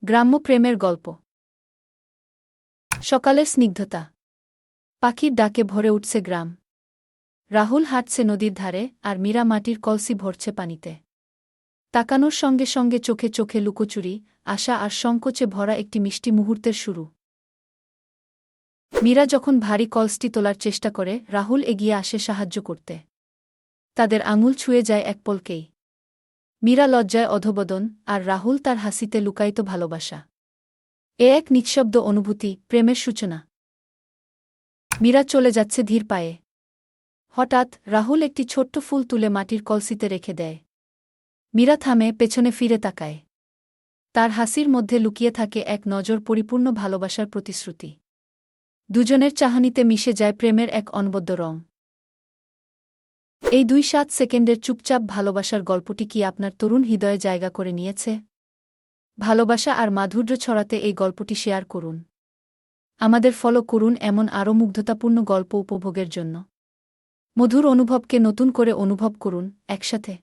গ্রাম্য প্রেমের গল্প। সকালের স্নিগ্ধতা। পাখির ডাকে ভরে উঠছে গ্রাম। রাহুল হাঁটছে নদীর ধারে, আর মীরা মাটির কলসি ভরছে পানিতে। তাকানোর সঙ্গে সঙ্গে চোখে চোখে লুকোচুরি, আশা আর সংকোচে ভরা একটি মিষ্টি মুহূর্তের শুরু। মীরা যখন ভারী কলসটি তোলার চেষ্টা করে, রাহুল এগিয়ে আসে সাহায্য করতে। তাদের আঙুল ছুঁয়ে যায় এক পলকেই। মীরা লজ্জায় অধোবদন, আর রাহুল তার হাসিতে লুকায়িত ভালোবাসা। এ এক নিঃশব্দ অনুভূতি, প্রেমের সূচনা। মীরা চলে যাচ্ছে ধীর পায়ে। হঠাৎ রাহুল একটি ছোট্ট ফুল তুলে মাটির কলসিতে রেখে দেয়। মীরা থামে, পেছনে ফিরে তাকায়। তার হাসির মধ্যে লুকিয়ে থাকে এক নজর পরিপূর্ণ ভালোবাসার প্রতিশ্রুতি। দুজনের চাহনিতে মিশে যায় প্রেমের এক অনবদ্য রং। এই 2-7 সেকেন্ডের চুপচাপ ভালোবাসার গল্পটি কি আপনার তরুণ হৃদয়ে জায়গা করে নিয়েছে? ভালোবাসা আর মাধুর্য ছড়াতে এই গল্পটি শেয়ার করুন। আমাদের ফলো করুন এমন আরও মুগ্ধতাপূর্ণ গল্প উপভোগের জন্য। মধুর অনুভবকে নতুন করে অনুভব করুন একসাথে।